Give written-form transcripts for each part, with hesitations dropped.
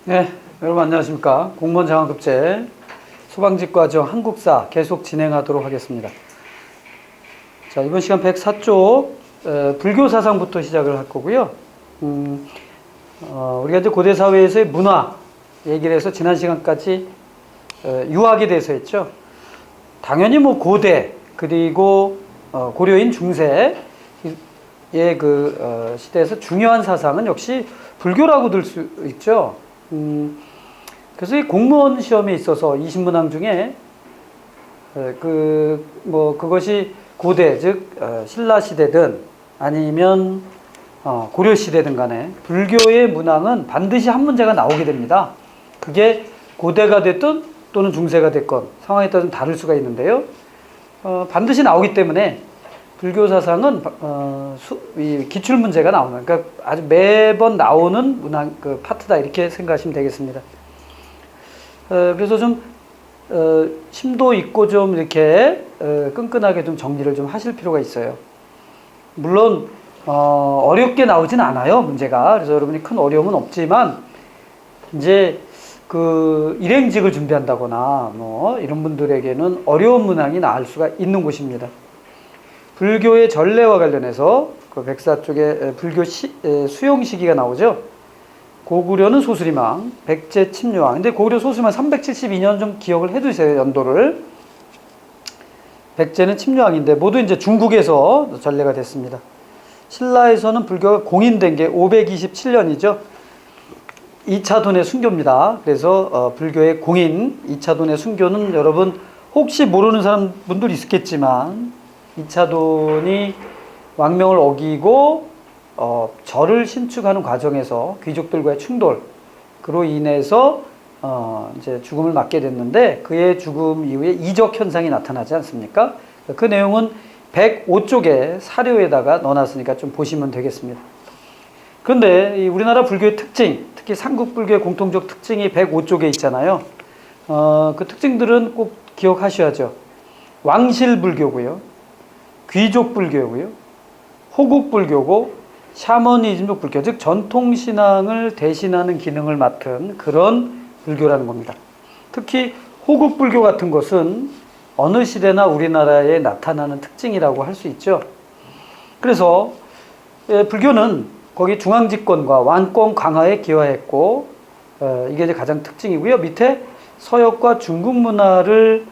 네, 여러분 안녕하십니까. 공무원 장학급제 소방직과정 한국사 계속 진행하도록 하겠습니다. 자, 이번 시간 104쪽 불교 사상부터 시작을 할 거고요. 우리가 이제 고대 사회에서의 문화 얘기를 해서 지난 시간까지 유학에 대해서 했죠. 당연히 뭐 고대 그리고 고려인 중세의 그 시대에서 중요한 사상은 역시 불교라고 들 수 있죠. 그래서 이 공무원 시험에 있어서 20문항 중에 그것이 고대 즉 신라 시대든 아니면 고려 시대든 간에 불교의 문항은 반드시 한 문제가 나오게 됩니다. 그게 고대가 됐든 또는 중세가 됐건 상황에 따라 좀 다를 수가 있는데요. 반드시 나오기 때문에 불교 사상은 이 기출 문제가 나오는, 그러니까 아주 매번 나오는 문항 그 파트다 이렇게 생각하시면 되겠습니다. 그래서 좀 심도 있고 좀 이렇게 끈끈하게 좀 정리를 좀 하실 필요가 있어요. 물론 어렵게 나오진 않아요, 문제가. 그래서 여러분이 큰 어려움은 없지만 이제 그 일행직을 준비한다거나 뭐 이런 분들에게는 어려운 문항이 나올 수가 있는 곳입니다. 불교의 전례와 관련해서 그 104쪽에 불교 수용 시기가 나오죠. 고구려는 소수리망, 백제 침류왕. 근데 고구려 소수리망 372년 좀 기억을 해두세요, 연도를. 백제는 침류왕인데 모두 이제 중국에서 전례가 됐습니다. 신라에서는 불교가 공인된 게 527년이죠. 2차돈의 순교입니다. 그래서 불교의 공인 2차돈의 순교는 여러분 혹시 모르는 사람 분들 있겠지만 2차돈이 왕명을 어기고 절을 신축하는 과정에서 귀족들과의 충돌 그로 인해서 이제 죽음을 맞게 됐는데 그의 죽음 이후에 이적 현상이 나타나지 않습니까? 그 내용은 105쪽에 사료에다가 넣어놨으니까 좀 보시면 되겠습니다. 그런데 이 우리나라 불교의 특징, 특히 삼국불교의 공통적 특징이 105쪽에 있잖아요. 그 특징들은 꼭 기억하셔야죠. 왕실불교고요. 귀족불교고요. 호국불교고 샤머니즘적 불교, 즉 전통신앙을 대신하는 기능을 맡은 그런 불교라는 겁니다. 특히 호국불교 같은 것은 어느 시대나 우리나라에 나타나는 특징이라고 할 수 있죠. 그래서 불교는 거기 중앙집권과 왕권 강화에 기여했고 이게 이제 가장 특징이고요. 밑에 서역과 중국 문화를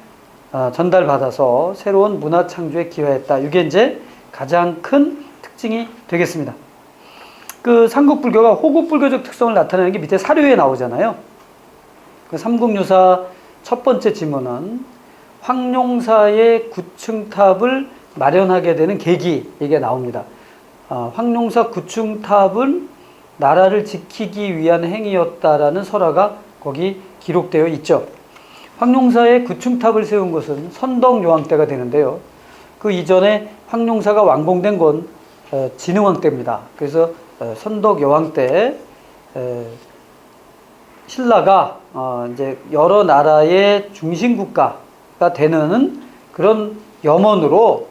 전달받아서 새로운 문화 창조에 기여했다. 이게 이제 가장 큰 특징이 되겠습니다. 그 삼국불교가 호국불교적 특성을 나타내는 게 밑에 사료에 나오잖아요. 그 삼국유사 첫 번째 지문은 황룡사의 구층탑을 마련하게 되는 계기 얘기가 나옵니다. 황룡사 구층탑은 나라를 지키기 위한 행위였다라는 설화가 거기 기록되어 있죠. 황룡사의 구층탑을 세운 것은 선덕여왕 때가 되는데요. 그 이전에 황룡사가 완공된 건 진흥왕 때입니다. 그래서 선덕여왕 때 신라가 이제 여러 나라의 중심국가가 되는 그런 염원으로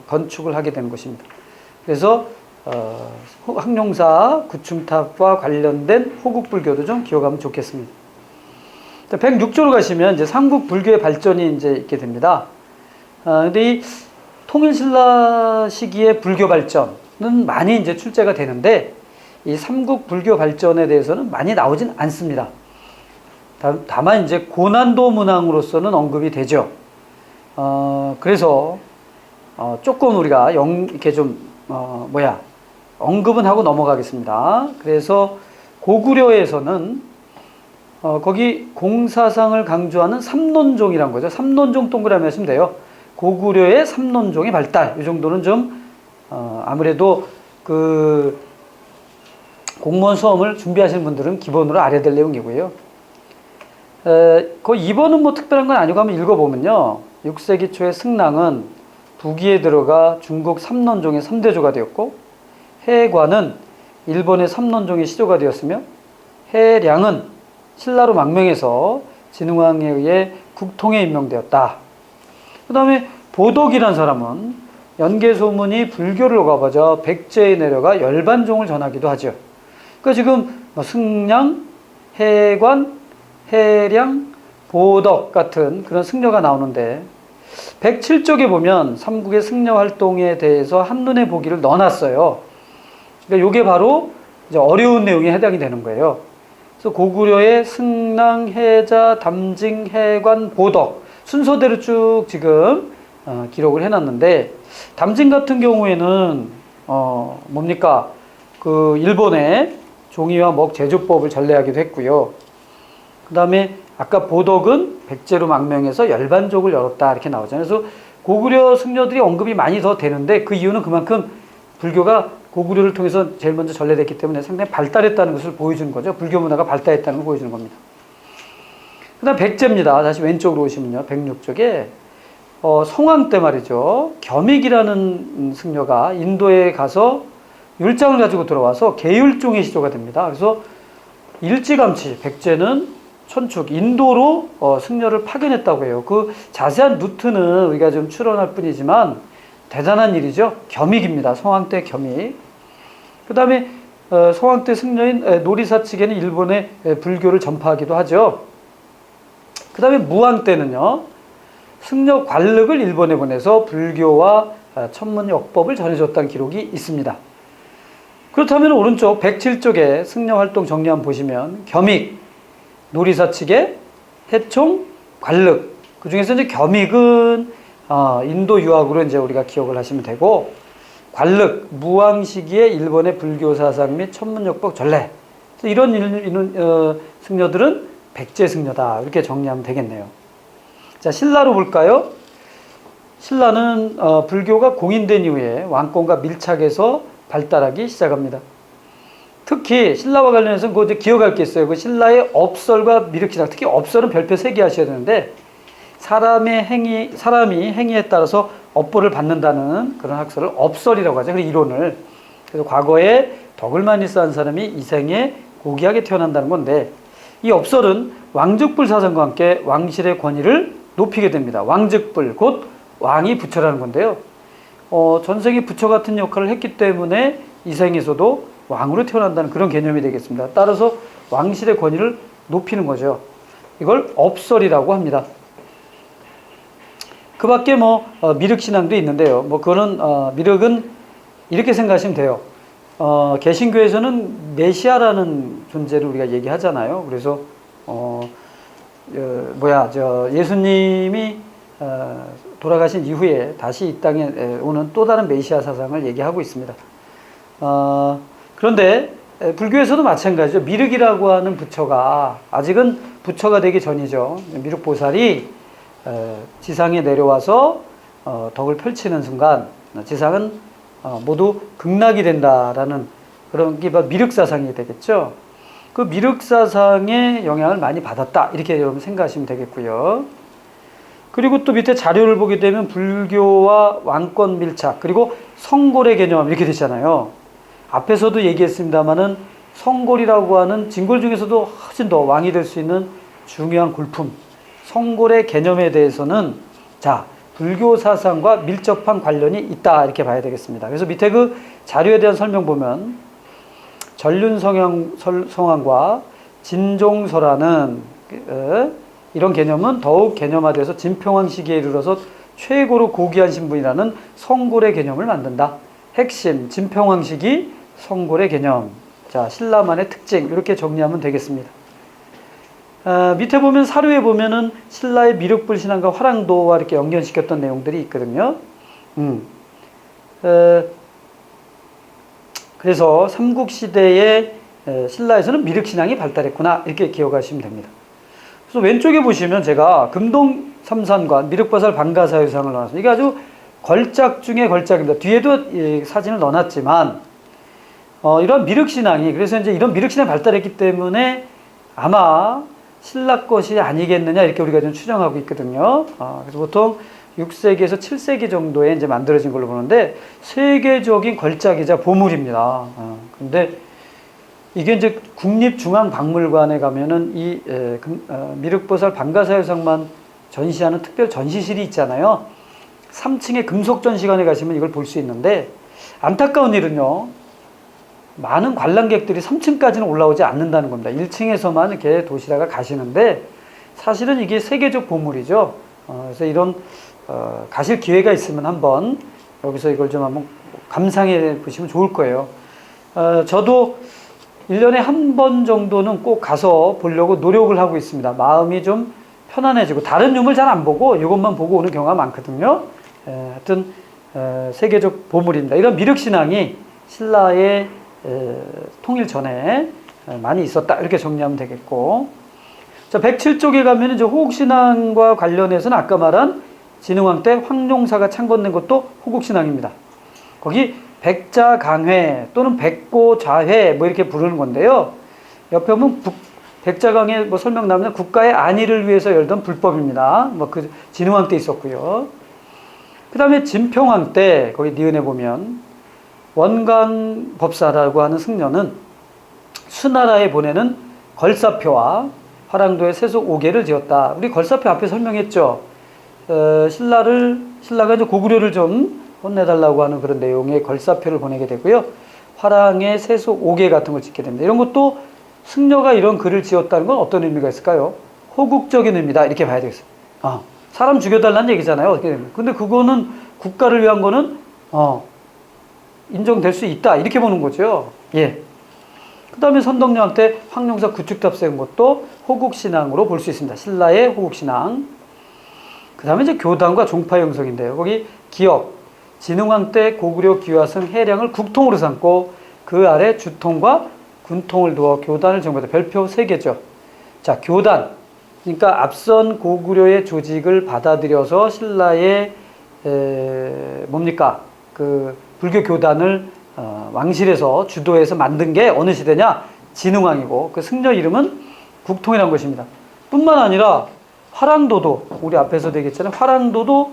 건축을 하게 되는 것입니다. 그래서 황룡사 구층탑과 관련된 호국불교도 좀 기억하면 좋겠습니다. 106조로 가시면 이제 삼국 불교의 발전이 이제 있게 됩니다. 근데 이 통일신라 시기의 불교 발전은 많이 이제 출제가 되는데 이 삼국 불교 발전에 대해서는 많이 나오진 않습니다. 다만 이제 고난도 문항으로서는 언급이 되죠. 그래서 조금 우리가 이렇게 좀 언급은 하고 넘어가겠습니다. 그래서 고구려에서는 거기 공사상을 강조하는 삼론종이란 거죠. 삼론종 동그라미 하시면 돼요. 고구려의 삼론종의 발달. 이 정도는 좀 아무래도 그 공무원 수험을 준비하시는 분들은 기본으로 알아야 될 내용이고요. 그 2번은 뭐 특별한 건 아니고 한번 읽어보면요. 6세기 초에 승랑은 북위에 들어가 중국 삼론종의 3대조가 되었고 해관은 일본의 삼론종의 시조가 되었으며 해량은 신라로 망명해서 진흥왕에 의해 국통에 임명되었다. 그 다음에 보덕이라는 사람은 연개소문이 불교를 오가보자 백제에 내려가 열반종을 전하기도 하죠. 그러니까 지금 승량, 해관, 해량, 보덕 같은 그런 승려가 나오는데 107쪽에 보면 삼국의 승려 활동에 대해서 한눈에 보기를 넣어놨어요. 그러니까 이게 바로 이제 어려운 내용에 해당이 되는 거예요. 그래서 고구려의 승랑, 해자, 담징, 해관, 보덕 순서대로 쭉 지금 기록을 해놨는데 담징 같은 경우에는 뭡니까? 그 일본의 종이와 먹 제조법을 전래하기도 했고요. 그 다음에 아까 보덕은 백제로 망명해서 열반족을 열었다 이렇게 나오잖아요. 그래서 고구려 승려들이 언급이 많이 더 되는데 그 이유는 그만큼 불교가 고구려를 통해서 제일 먼저 전래됐기 때문에 상당히 발달했다는 것을 보여주는 거죠. 불교 문화가 발달했다는 걸 보여주는 겁니다. 그 다음 백제입니다. 다시 왼쪽으로 오시면요. 106쪽에 성왕 때 말이죠. 겸익이라는 승려가 인도에 가서 율장을 가지고 들어와서 계율종의 시조가 됩니다. 그래서 일찌감치 백제는 천축, 인도로 승려를 파견했다고 해요. 그 자세한 루트는 우리가 좀 추론할 뿐이지만 대단한 일이죠. 겸익입니다. 성왕 때 겸익. 그 다음에 성왕 때 승려인 노리사 측에는 일본의 불교를 전파하기도 하죠. 그 다음에 무왕 때는요. 승려 관륵을 일본에 보내서 불교와 천문역법을 전해줬다는 기록이 있습니다. 그렇다면 오른쪽 107쪽에 승려 활동 정리 한번 보시면 겸익, 노리사 측의 해총, 관륵. 그 중에서 이제 겸익은 인도 유학으로 이제 우리가 기억을 하시면 되고, 관륵, 무왕 시기에 일본의 불교 사상 및 천문역법 전래. 이런 승려들은 백제 승려다. 이렇게 정리하면 되겠네요. 자, 신라로 볼까요? 신라는 불교가 공인된 이후에 왕권과 밀착해서 발달하기 시작합니다. 특히 신라와 관련해서는 그거 이제 기억할 게 있어요. 그 신라의 업설과 미륵신앙, 특히 업설은 별표 3개 하셔야 되는데 사람이 행위에 따라서 업보를 받는다는 그런 학설을 업설이라고 하죠. 그 이론을. 그래서 과거에 덕을 많이 쌓은 사람이 이 생에 고귀하게 태어난다는 건데 이 업설은 왕즉불 사상과 함께 왕실의 권위를 높이게 됩니다. 왕즉불, 곧 왕이 부처라는 건데요. 전생에 부처 같은 역할을 했기 때문에 이 생에서도 왕으로 태어난다는 그런 개념이 되겠습니다. 따라서 왕실의 권위를 높이는 거죠. 이걸 업설이라고 합니다. 그 밖에 미륵신앙도 있는데요. 그거는, 미륵은 이렇게 생각하시면 돼요. 개신교에서는 메시아라는 존재를 우리가 얘기하잖아요. 그래서, 예수님이, 돌아가신 이후에 다시 이 땅에 오는 또 다른 메시아 사상을 얘기하고 있습니다. 그런데 불교에서도 마찬가지죠. 미륵이라고 하는 부처가 아직은 부처가 되기 전이죠. 미륵보살이 지상에 내려와서 덕을 펼치는 순간 지상은 모두 극락이 된다라는 그런 게 미륵사상이 되겠죠. 그 미륵사상의 영향을 많이 받았다. 이렇게 여러분 생각하시면 되겠고요. 그리고 또 밑에 자료를 보게 되면 불교와 왕권 밀착, 그리고 성골의 개념 이렇게 되잖아요. 앞에서도 얘기했습니다마는 성골이라고 하는 진골 중에서도 훨씬 더 왕이 될 수 있는 중요한 골품, 성골의 개념에 대해서는 불교 사상과 밀접한 관련이 있다 이렇게 봐야 되겠습니다. 그래서 밑에 그 자료에 대한 설명 보면 전륜성왕과 진종설하는 이런 개념은 더욱 개념화돼서 진평왕 시기에 이르러서 최고로 고귀한 신분이라는 성골의 개념을 만든다. 핵심 진평왕 시기 성골의 개념. 자, 신라만의 특징 이렇게 정리하면 되겠습니다. 밑에 보면 사료에 보면은 신라의 미륵불 신앙과 화랑도와 이렇게 연결시켰던 내용들이 있거든요. 그래서 삼국시대에 신라에서는 미륵신앙이 발달했구나 이렇게 기억하시면 됩니다. 그래서 왼쪽에 보시면 제가 금동삼산관 미륵보살 방가사유상을 넣어놨습니다. 이게 아주 걸작 중에 걸작입니다. 뒤에도 사진을 넣어놨지만 이런 미륵신앙이 그래서 이제 이런 미륵신앙이 발달했기 때문에 아마 신라 것이 아니겠느냐 이렇게 우리가 좀 추정하고 있거든요. 그래서 보통 6세기에서 7세기 정도에 이제 만들어진 걸로 보는데 세계적인 걸작이자 보물입니다. 근데 이게 이제 국립중앙박물관에 가면은 이 미륵보살 방가사유상만 전시하는 특별 전시실이 있잖아요. 3층의 금속 전시관에 가시면 이걸 볼 수 있는데 안타까운 일은요. 많은 관람객들이 3층까지는 올라오지 않는다는 겁니다. 1층에서만 이렇게 도시락을 가시는데 사실은 이게 세계적 보물이죠. 그래서 이런 가실 기회가 있으면 한번 여기서 이걸 좀 한번 감상해 보시면 좋을 거예요. 저도 1년에 한 번 정도는 꼭 가서 보려고 노력을 하고 있습니다. 마음이 좀 편안해지고 다른 유물 잘 안 보고 이것만 보고 오는 경우가 많거든요. 하여튼 세계적 보물입니다. 이런 미륵신앙이 신라의 통일 전에 많이 있었다 이렇게 정리하면 되겠고, 자 107쪽에 가면 이제 호국신앙과 관련해서는 아까 말한 진흥왕 때 황룡사가 창건된 것도 호국신앙입니다. 거기 백자강회 또는 백고좌회 뭐 이렇게 부르는 건데요. 옆에 보면 백자강회 뭐 설명 나오면 국가의 안위를 위해서 열던 불법입니다. 뭐 그 진흥왕 때 있었고요. 그 다음에 진평왕 때 거기 니은에 보면 원광법사라고 하는 승려는 수나라에 보내는 걸사표와 화랑도에 세속 5개를 지었다. 우리 걸사표 앞에 설명했죠. 신라가 이제 고구려를 좀 혼내달라고 하는 그런 내용의 걸사표를 보내게 되고요. 화랑의 세속 5개 같은 걸 짓게 됩니다. 이런 것도 승려가 이런 글을 지었다는 건 어떤 의미가 있을까요? 호국적인 의미다 이렇게 봐야 되겠어요. 사람 죽여달라는 얘기잖아요. 근데 그거는 국가를 위한 거는 인정될 수 있다 이렇게 보는 거죠. 예. 그 다음에 선덕여왕 때 황룡사 구축탑 세운 것도 호국신앙으로 볼 수 있습니다. 신라의 호국신앙. 그 다음에 이제 교단과 종파 형성인데요. 거기 기역, 진흥왕 때 고구려 기와성 해량을 국통으로 삼고 그 아래 주통과 군통을 두어 교단을 정부했다. 별표 3개죠. 자, 교단. 그러니까 앞선 고구려의 조직을 받아들여서 신라의 뭡니까? 그 불교 교단을 왕실에서 주도해서 만든 게 어느 시대냐? 진흥왕이고 그 승려 이름은 국통이라는 것입니다. 뿐만 아니라 화랑도도 우리 앞에서 얘기했잖아요. 화랑도도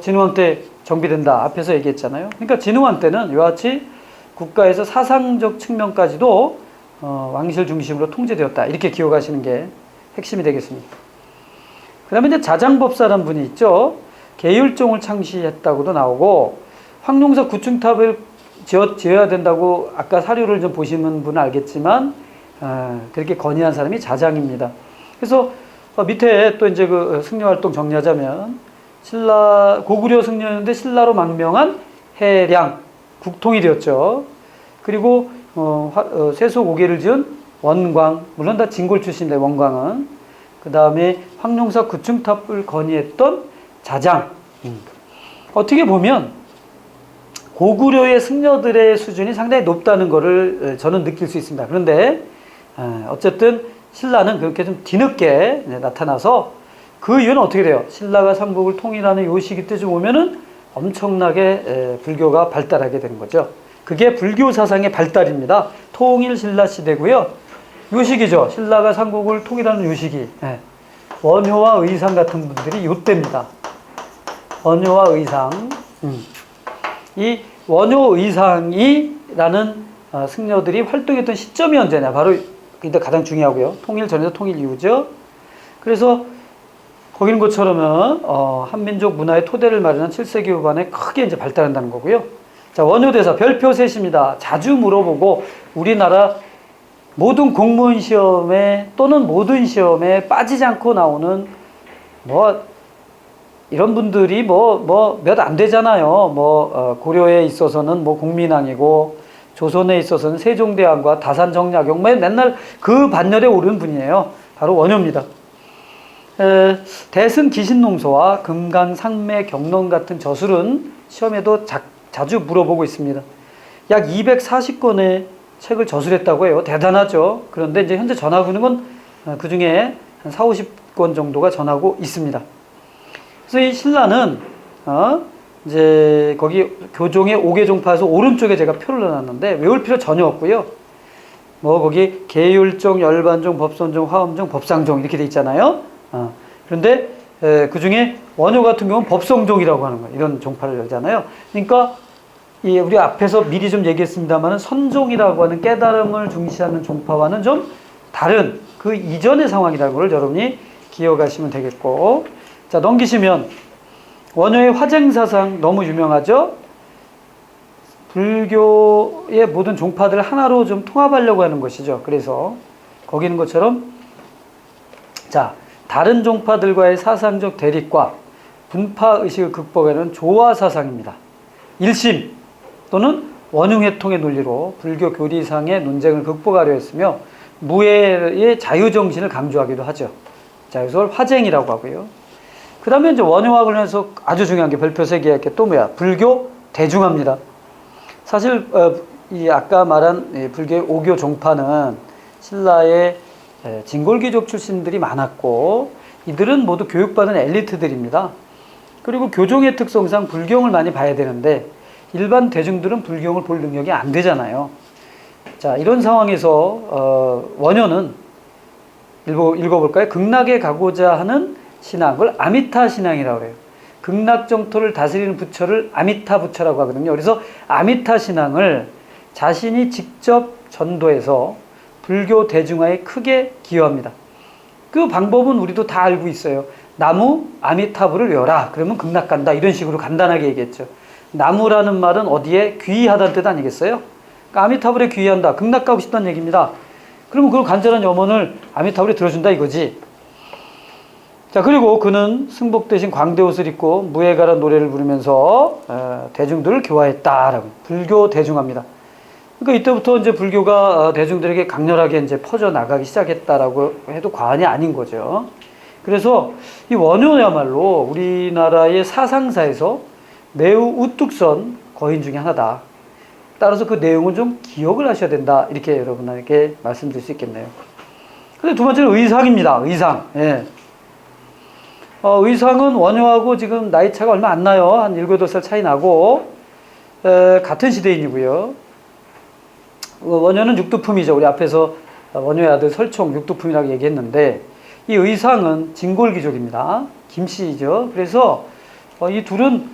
진흥왕 때 정비된다. 앞에서 얘기했잖아요. 그러니까 진흥왕 때는 이와 같이 국가에서 사상적 측면까지도 왕실 중심으로 통제되었다. 이렇게 기억하시는 게 핵심이 되겠습니다. 그 다음에 이제 자장법사라는 분이 있죠. 계율종을 창시했다고도 나오고 황룡사 구층탑을 지어야 된다고 아까 사료를 좀 보시는 분은 알겠지만 그렇게 건의한 사람이 자장입니다. 그래서 밑에 또 이제 그 승려활동 정리하자면 고구려 승려였는데 신라로 망명한 해량 국통이 되었죠. 그리고 세속 5개를 지은 원광, 물론 다 진골 출신인데 원광은 그 다음에 황룡사 구층탑을 건의했던 자장. 어떻게 보면 고구려의 승려들의 수준이 상당히 높다는 것을 저는 느낄 수 있습니다. 그런데 어쨌든 신라는 그렇게 좀 뒤늦게 나타나서 그 이유는 어떻게 돼요? 신라가 삼국을 통일하는 요 시기 때쯤 오면은 엄청나게 불교가 발달하게 되는 거죠. 그게 불교 사상의 발달입니다. 통일 신라 시대고요. 요 시기죠. 신라가 삼국을 통일하는 요 시기. 원효와 의상 같은 분들이 요 때입니다. 원효와 의상. 이 원효 의상이라는 승려들이 활동했던 시점이 언제냐? 바로 이때 가장 중요하고요. 통일 전에서 통일 이후죠. 그래서 거기는 것처럼은 한민족 문화의 토대를 마련한 7세기 후반에 크게 이제 발달한다는 거고요. 자, 원효대사 별표 셋입니다. 자주 물어보고 우리나라 모든 공무원 시험에 또는 모든 시험에 빠지지 않고 나오는 이런 분들이 몇 안 되잖아요. 고려에 있어서는 국민왕이고 조선에 있어서는 세종대왕과 다산정약용 맨날 그 반열에 오르는 분이에요. 바로 원효입니다. 대승 기신농서와 금강 상매 경론 같은 저술은 시험에도 자주 물어보고 있습니다. 약 240권의 책을 저술했다고 해요. 대단하죠. 그런데 이제 현재 전하고 있는 건 그 중에 한 40-50권 정도가 전하고 있습니다. 그래서 이 신라는 이제 거기 교종의 5개 종파에서 오른쪽에 제가 표를 넣어놨는데 외울 필요 전혀 없고요. 거기 계율종, 열반종, 법선종, 화엄종, 법상종 이렇게 돼 있잖아요. 그런데 그 중에 원효 같은 경우는 법성종이라고 하는 거예요. 이런 종파를 열잖아요. 그러니까 우리 앞에서 미리 좀 얘기했습니다만 선종이라고 하는 깨달음을 중시하는 종파와는 좀 다른 그 이전의 상황이라는 걸 여러분이 기억하시면 되겠고, 자 넘기시면 원효의 화쟁사상 너무 유명하죠. 불교의 모든 종파들을 하나로 좀 통합하려고 하는 것이죠. 그래서 거기 있는 것처럼 자, 다른 종파들과의 사상적 대립과 분파 의식을 극복하는 조화 사상입니다. 일심 또는 원흉회통의 논리로 불교 교리상의 논쟁을 극복하려 했으며 무해의 자유정신을 강조하기도 하죠. 자, 이걸 화쟁이라고 하고요. 그 다음에 이제 원효와 관련해서 아주 중요한 게 별표 3개 할 게 또 뭐야? 불교 대중화입니다. 사실 이 아까 말한 불교의 5교 종파는 신라의 진골귀족 출신들이 많았고 이들은 모두 교육받은 엘리트들입니다. 그리고 교종의 특성상 불경을 많이 봐야 되는데 일반 대중들은 불경을 볼 능력이 안 되잖아요. 자, 이런 상황에서 원효는 읽어볼까요? 극락에 가고자 하는 신앙을 아미타 신앙이라고 해요. 극락 정토를 다스리는 부처를 아미타 부처라고 하거든요. 그래서 아미타 신앙을 자신이 직접 전도해서 불교 대중화에 크게 기여합니다. 그 방법은 우리도 다 알고 있어요. 나무 아미타불을 외워라. 그러면 극락 간다. 이런 식으로 간단하게 얘기했죠. 나무라는 말은 어디에 귀의하다는 뜻 아니겠어요? 그러니까 아미타불에 귀의한다. 극락 가고 싶다는 얘기입니다. 그러면 그 간절한 염원을 아미타불에 들어준다 이거지. 자, 그리고 그는 승복 대신 광대 옷을 입고 무예가란 노래를 부르면서 대중들을 교화했다라고 불교 대중화입니다. 그러니까 이때부터 이제 불교가 대중들에게 강렬하게 이제 퍼져 나가기 시작했다라고 해도 과언이 아닌 거죠. 그래서 이 원효야말로 우리나라의 사상사에서 매우 우뚝 선 거인 중에 하나다. 따라서 그 내용은 좀 기억을 하셔야 된다. 이렇게 여러분에게 말씀드릴 수 있겠네요. 근데 두 번째는 의상입니다. 의상. 예. 의상은 원효하고 지금 나이 차가 얼마 안 나요. 한 7, 8살 차이 나고, 같은 시대인이고요. 원효는 육두품이죠. 우리 앞에서 원효의 아들 설총 육두품이라고 얘기했는데, 이 의상은 진골귀족입니다. 김씨죠. 그래서 이 둘은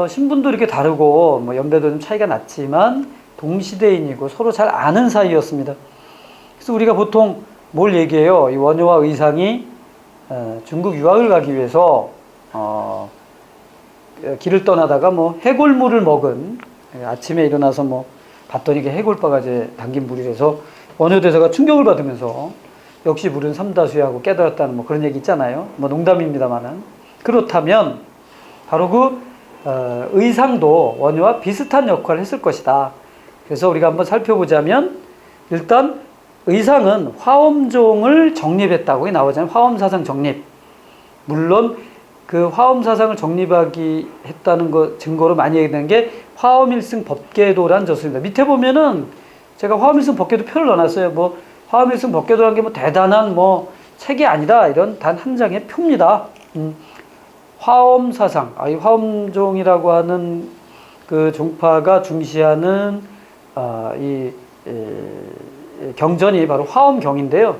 신분도 이렇게 다르고, 뭐 연배도 좀 차이가 났지만, 동시대인이고 서로 잘 아는 사이였습니다. 그래서 우리가 보통 뭘 얘기해요? 이 원효와 의상이 중국 유학을 가기 위해서 길을 떠나다가 뭐 해골물을 먹은 아침에 일어나서 뭐 봤더니 이게 해골바가 이제 담긴 물이라서 원효대사가 충격을 받으면서 역시 물은 삼다수야하고 깨달았다는 뭐 그런 얘기 있잖아요. 뭐 농담입니다만은 그렇다면 바로 그 의상도 원효와 비슷한 역할을 했을 것이다. 그래서 우리가 한번 살펴보자면 일단 의상은 화엄종을 정립했다고 나오잖아요. 화엄사상 정립. 물론 그 화엄사상을 정립하기 했다는 거 증거로 많이 얘기되는 게 화엄일승 법계도란 저서입니다. 밑에 보면은 제가 화엄일승 법계도 표를 넣어놨어요. 뭐 화엄일승 법계도라는 게 뭐 대단한 뭐 책이 아니라 이런 단 한 장의 표입니다. 화엄사상, 이 화엄종이라고 하는 그 종파가 중시하는 경전이 바로 화엄경인데요.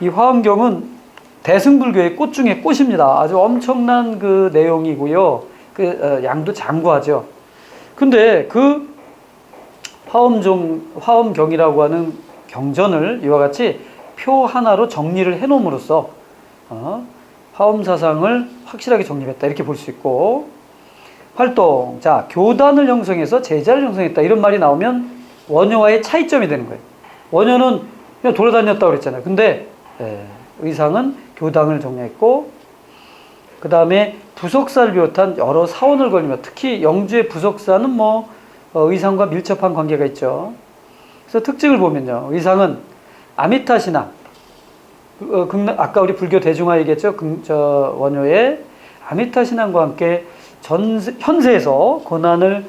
이 화엄경은 대승불교의 꽃 중에 꽃입니다. 아주 엄청난 그 내용이고요. 그 양도 장구하죠. 근데 그 화엄경이라고 하는 경전을 이와 같이 표 하나로 정리를 해놓음으로써 화엄사상을 확실하게 정립했다. 이렇게 볼 수 있고, 활동. 자, 교단을 형성해서 제자를 형성했다. 이런 말이 나오면 원효와의 차이점이 되는 거예요. 원효는 그냥 돌아다녔다고 그랬잖아요. 근데 의상은 교당을 정리했고, 그 다음에 부석사를 비롯한 여러 사원을 걸리며 특히 영주의 부석사는 뭐 의상과 밀접한 관계가 있죠. 그래서 특징을 보면요. 의상은 아미타 신앙, 아까 우리 불교 대중화 얘기했죠. 원효의 아미타 신앙과 함께 현세에서 고난을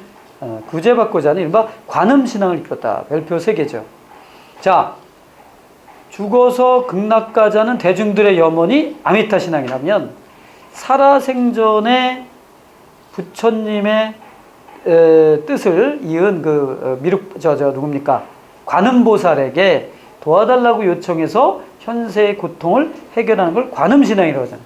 구제받고자 하는 이른바 관음신앙을 이끌었다. 별표 3개죠. 자, 죽어서 극락가자는 대중들의 염원이 아미타 신앙이라면 살아생전에 부처님의 뜻을 이은 누굽니까? 관음보살에게 도와달라고 요청해서 현세의 고통을 해결하는 걸 관음신앙이라고 하잖아요.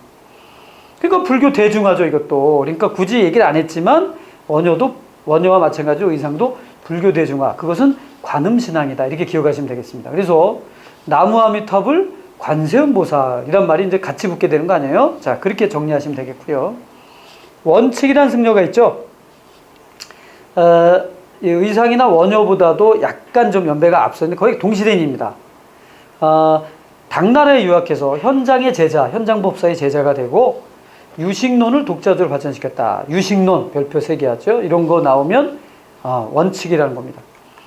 그러니까 불교 대중화죠, 이것도. 그러니까 굳이 얘기를 안 했지만 원효와 마찬가지로 의상도 불교 대중화. 그것은 관음신앙이다. 이렇게 기억하시면 되겠습니다. 그래서 나무아미타불 관세음보살이란 말이 이제 같이 붙게 되는 거 아니에요? 자, 그렇게 정리하시면 되겠고요. 원칙이라는 승려가 있죠. 이 의상이나 원효보다도 약간 좀 연배가 앞서는데 거의 동시대인입니다. 당나라에 유학해서 현장의 제자, 현장법사의 제자가 되고 유식론을 독자적으로 발전시켰다. 유식론 별표 3개 하죠. 이런 거 나오면 원칙이라는 겁니다.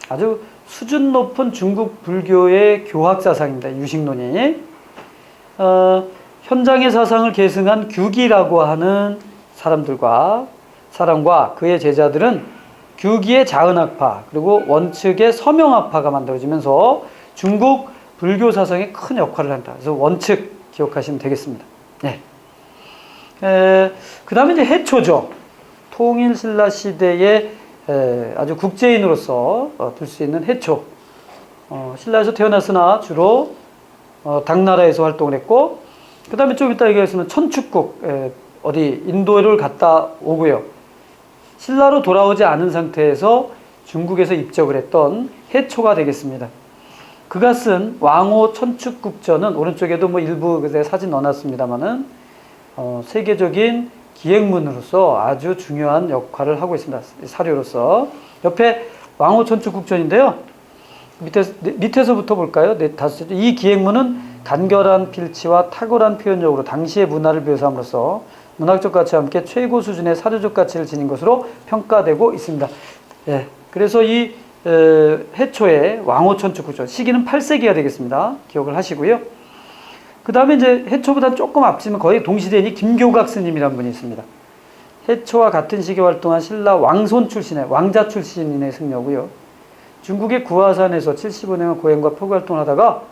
아주 수준 높은 중국 불교의 교학 사상입니다. 유식론이. 현장의 사상을 계승한 규기라고 하는 사람과 그의 제자들은 규기의 자은학파 그리고 원칙의 서명학파가 만들어지면서 중국 불교 사상에 큰 역할을 한다. 그래서 원칙 기억하시면 되겠습니다. 네. 그 다음에 이제 해초죠. 통일신라 시대의 아주 국제인으로서 둘 수 있는 해초. 신라에서 태어났으나 주로 당나라에서 활동을 했고, 그 다음에 좀 이따 얘기했으면 천축국, 어디 인도를 갔다 오고요. 신라로 돌아오지 않은 상태에서 중국에서 입적을 했던 해초가 되겠습니다. 그가 쓴 왕호 천축국전은 오른쪽에도 뭐 일부 사진 넣어놨습니다만은 세계적인 기행문으로서 아주 중요한 역할을 하고 있습니다. 사료로서. 옆에 왕호 천축국전인데요. 밑에서부터 볼까요? 이 기행문은 간결한 필치와 탁월한 표현력으로 당시의 문화를 묘사함으로써 문학적 가치와 함께 최고 수준의 사료적 가치를 지닌 것으로 평가되고 있습니다. 예, 그래서 이 해초의 왕호 천축국전 시기는 8세기가 되겠습니다. 기억을 하시고요. 그 다음에 이제 해초보다 조금 앞지면 거의 동시대인이 김교각 스님이라는 분이 있습니다. 해초와 같은 시기에 활동한 신라 왕손 출신의 왕자 출신인의 승려고요. 중국의 구화산에서 75년간 고행과 표구 활동을 하다가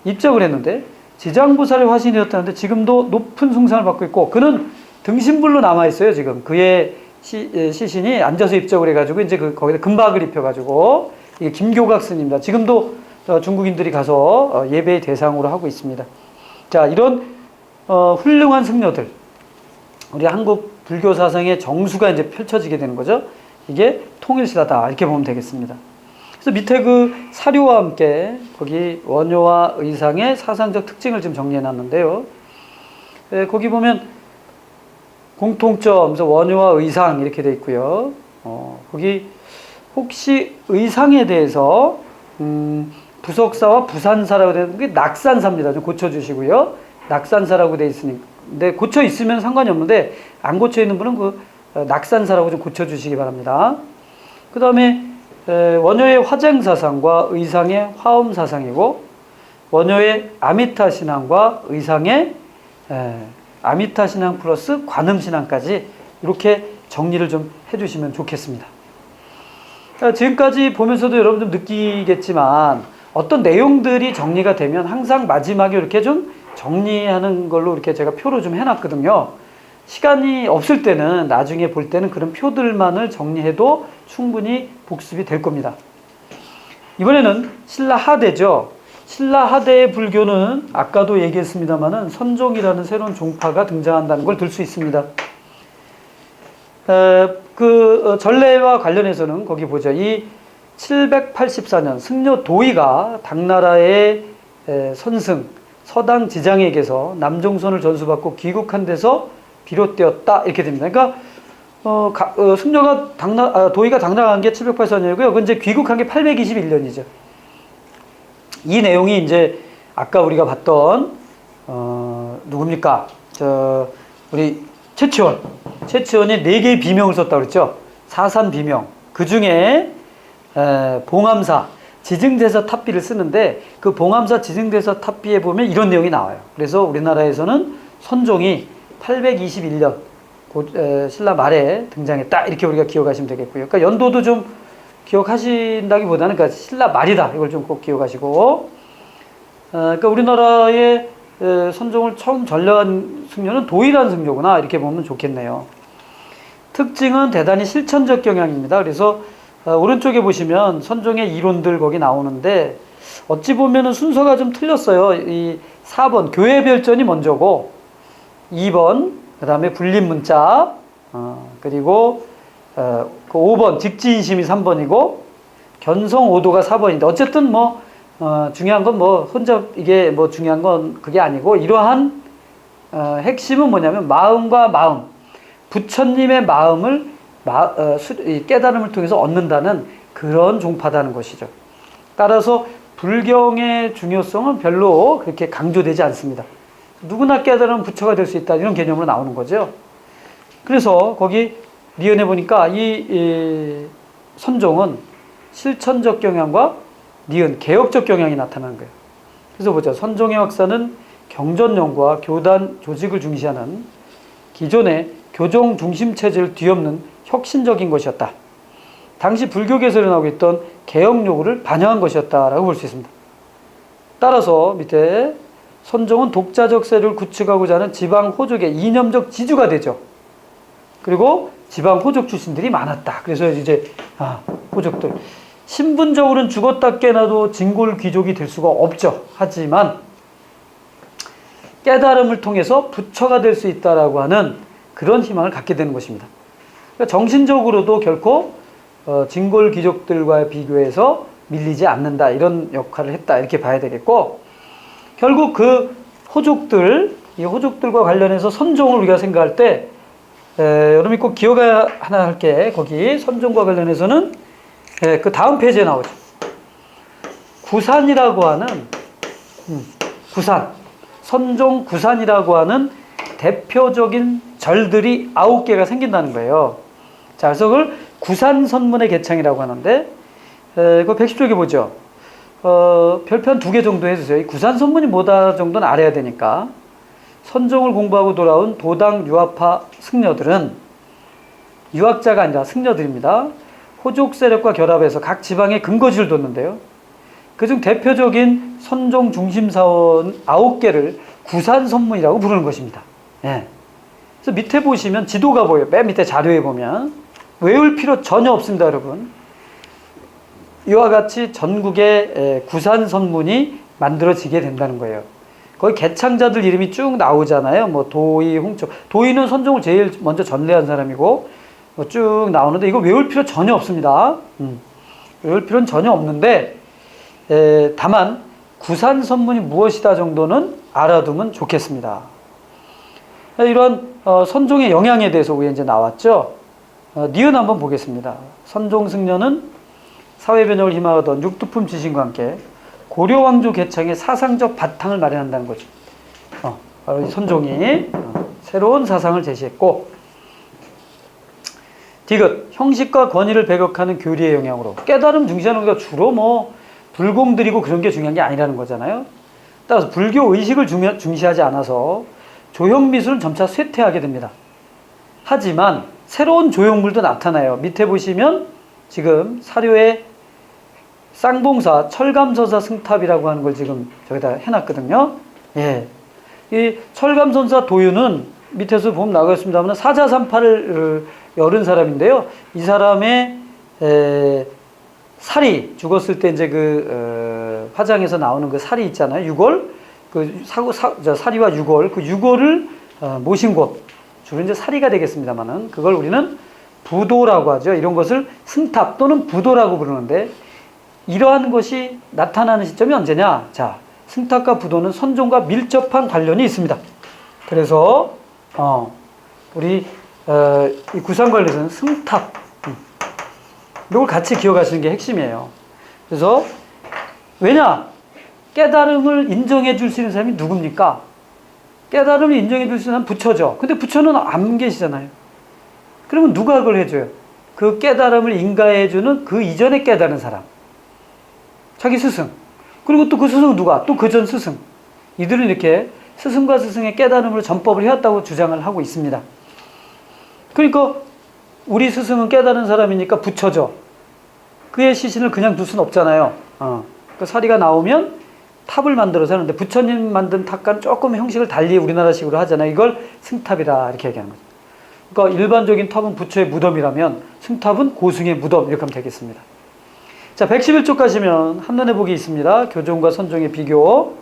입적을 했는데 지장보살의 화신이었다는데 지금도 높은 숭상을 받고 있고 그는 등신불로 남아있어요. 지금 그의 시신이 앉아서 입적을 해가지고 이제 거기다 금박을 입혀가지고 이게 김교각 스님입니다. 지금도 중국인들이 가서 예배의 대상으로 하고 있습니다. 자, 이런 훌륭한 승려들, 우리 한국 불교 사상의 정수가 이제 펼쳐지게 되는 거죠. 이게 통일시다다 이렇게 보면 되겠습니다. 그래서 밑에 그 사료와 함께 거기 원효와 의상의 사상적 특징을 지금 정리해 놨는데요. 거기 보면 공통점, 그래서 원효와 의상 이렇게 돼 있고요. 거기 혹시 의상에 대해서 부석사와 부산사라고 되는 게 낙산사입니다. 좀 고쳐주시고요. 낙산사라고 돼 있으니, 근데 고쳐 있으면 상관이 없는데 안 고쳐 있는 분은 그 낙산사라고 좀 고쳐주시기 바랍니다. 그 다음에 원효의 화쟁사상과 의상의 화엄사상이고 원효의 아미타신앙과 의상의 아미타신앙 플러스 관음신앙까지 이렇게 정리를 좀 해주시면 좋겠습니다. 지금까지 보면서도 여러분 좀 느끼겠지만 어떤 내용들이 정리가 되면 항상 마지막에 이렇게 좀 정리하는 걸로 이렇게 제가 표로 좀 해놨거든요. 시간이 없을 때는 나중에 볼 때는 그런 표들만을 정리해도 충분히 복습이 될 겁니다. 이번에는 신라 하대죠. 신라 하대의 불교는 아까도 얘기했습니다만은 선종이라는 새로운 종파가 등장한다는 걸 들 수 있습니다. 전례와 관련해서는 거기 보죠. 이 784년 승려 도의가 당나라의 선승 서당 지장에게서 남종선을 전수받고 귀국한 데서 비롯되었다 이렇게 됩니다. 그러니까 승려가 도의가 당나라한 게 784년이고요. 그 이제 귀국한 게 821년이죠. 이 내용이 이제 아까 우리가 봤던 누굽니까? 우리 최치원이 4개의 비명을 썼다고 그랬죠. 사산 비명. 그 중에 봉암사 지증대서 탑비를 쓰는데 그 봉암사 지증대서 탑비에 보면 이런 내용이 나와요. 그래서 우리나라에서는 선종이 821년 신라 말에 등장했다 이렇게 우리가 기억하시면 되겠고요. 그러니까 연도도 좀 기억하신다기보다는 그러니까 신라 말이다 이걸 좀 꼭 기억하시고 그러니까 우리나라의 선종을 처음 전려한 승려는 도의란 승려구나 이렇게 보면 좋겠네요. 특징은 대단히 실천적 경향입니다. 그래서 오른쪽에 보시면 선종의 이론들 거기 나오는데 어찌 보면은 순서가 좀 틀렸어요. 이 4번 교회별전이 먼저고 2번 그 다음에 불림문자 그리고 그 5번 직지인심이 3번이고 견성오도가 4번인데 어쨌든 뭐 중요한 건 뭐 혼자 이게 뭐 중요한 건 그게 아니고 이러한 핵심은 뭐냐면 마음과 마음 부처님의 마음을 이 깨달음을 통해서 얻는다는 그런 종파다는 것이죠. 따라서 불경의 중요성은 별로 그렇게 강조되지 않습니다. 누구나 깨달으면 부처가 될 수 있다 이런 개념으로 나오는 거죠. 그래서 거기 니은에 보니까 이 선종은 실천적 경향과 니은 개혁적 경향이 나타나는 거예요. 그래서 보자. 선종의 확산은 경전 연구와 교단 조직을 중시하는 기존의 교종 중심 체제를 뒤엎는 혁신적인 것이었다. 당시 불교계에서 일어나고 있던 개혁 요구를 반영한 것이었다라고 볼 수 있습니다. 따라서 밑에 선종은 독자적 세력을 구축하고자 하는 지방 호족의 이념적 지주가 되죠. 그리고 지방 호족 출신들이 많았다. 그래서 이제 호족들 신분적으로는 죽었다 깨나도 진골 귀족이 될 수가 없죠. 하지만 깨달음을 통해서 부처가 될 수 있다라고 하는 그런 희망을 갖게 되는 것입니다. 그러니까 정신적으로도 결코 진골 귀족들과 비교해서 밀리지 않는다 이런 역할을 했다 이렇게 봐야 되겠고, 결국 그 이 호족들과 관련해서 선종을 우리가 생각할 때 여러분이 꼭 기억해야 하나 할 게, 거기 선종과 관련해서는 그 다음 페이지에 나오죠. 구산이라고 하는 선종 구산이라고 하는 대표적인 절들이 9개가 생긴다는 거예요. 자, 그래서 그걸 구산선문의 개창이라고 하는데, 그 110쪽에 보죠. 별표 한 2개 정도 해주세요. 이 구산선문이 뭐다 정도는 알아야 되니까. 선종을 공부하고 돌아온 도당 유학파 승려들은, 유학자가 아니라 승려들입니다. 호족 세력과 결합해서 각 지방에 근거지를 뒀는데요. 그중 대표적인 선종 중심사원 9개를 구산선문이라고 부르는 것입니다. 예. 그래서 밑에 보시면 지도가 보여요. 맨 밑에 자료에 보면. 외울 필요 전혀 없습니다, 여러분. 이와 같이 전국에 구산선문이 만들어지게 된다는 거예요. 거기 개창자들 이름이 쭉 나오잖아요. 뭐 도의, 홍초. 도의는 선종을 제일 먼저 전례한 사람이고 뭐 쭉 나오는데, 이거 외울 필요 전혀 없습니다. 외울 필요는 전혀 없는데, 다만 구산선문이 무엇이다 정도는 알아두면 좋겠습니다. 이런 선종의 영향에 대해서 우리 이제 나왔죠. 니은 한번 보겠습니다. 선종 승려는 사회 변혁을 희망하던 육두품 지신과 함께 고려 왕조 개창의 사상적 바탕을 마련한다는 거죠. 바로 이 선종이 새로운 사상을 제시했고, 디귿 형식과 권위를 배격하는 교리의 영향으로, 깨달음 중시하는 게 주로 뭐 불공 드리고 그런 게 중요한 게 아니라는 거잖아요. 따라서 불교 의식을 중시하지 않아서 조형 미술은 점차 쇠퇴하게 됩니다. 하지만 새로운 조형물도 나타나요. 밑에 보시면 지금 사료에 쌍봉사 철감선사 승탑이라고 하는 걸 지금 저기다 해놨거든요. 예. 이 철감선사 도유는 밑에서 보면 나가 있습니다만 사자삼파를 열은 사람인데요. 이 사람의 살이 죽었을 때 이제 화장에서 나오는 그 살이 있잖아요. 유골. 사리와 유골. 그 유골을 모신 곳. 주로 이제 사리가 되겠습니다만은 그걸 우리는 부도라고 하죠. 이런 것을 승탑 또는 부도라고 부르는데, 이러한 것이 나타나는 시점이 언제냐? 자, 승탑과 부도는 선종과 밀접한 관련이 있습니다. 그래서 우리 이 구산 관련해서는 승탑 이걸 같이 기억하시는 게 핵심이에요. 그래서 왜냐? 깨달음을 인정해 줄 수 있는 사람이 누굽니까? 깨달음을 인정해 줄 수 있는 사람은 부처죠. 근데 부처는 안 계시잖아요. 그러면 누가 그걸 해줘요? 그 깨달음을 인가해 주는 그 이전에 깨달은 사람. 자기 스승. 그리고 또 그 스승은 누가? 또 그 전 스승. 이들은 이렇게 스승과 스승의 깨달음으로 전법을 해왔다고 주장을 하고 있습니다. 그러니까 우리 스승은 깨달은 사람이니까 부처죠. 그의 시신을 그냥 둘 수는 없잖아요. 그 사리가 나오면 탑을 만들어서 하는데, 부처님 만든 탑과는 조금 형식을 달리 우리나라식으로 하잖아요. 이걸 승탑이다 이렇게 얘기하는 거죠. 그러니까 일반적인 탑은 부처의 무덤이라면 승탑은 고승의 무덤 이렇게 하면 되겠습니다. 자, 111쪽 가시면 한눈에 보기 있습니다. 교종과 선종의 비교.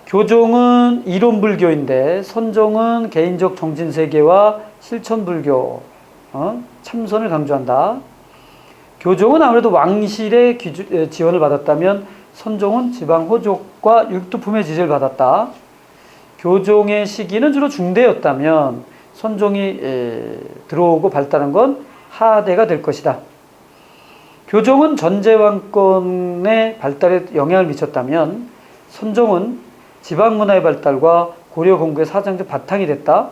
교종은 이론불교인데 선종은 개인적 정진세계와 실천불교, 참선을 강조한다. 교종은 아무래도 왕실의 지원을 받았다면 선종은 지방 호족과 육두품의 지지를 받았다. 교종의 시기는 주로 중대였다면 선종이 들어오고 발달한 건 하대가 될 것이다. 교종은 전제왕권의 발달에 영향을 미쳤다면 선종은 지방문화의 발달과 고려 건국의 사상적 바탕이 됐다.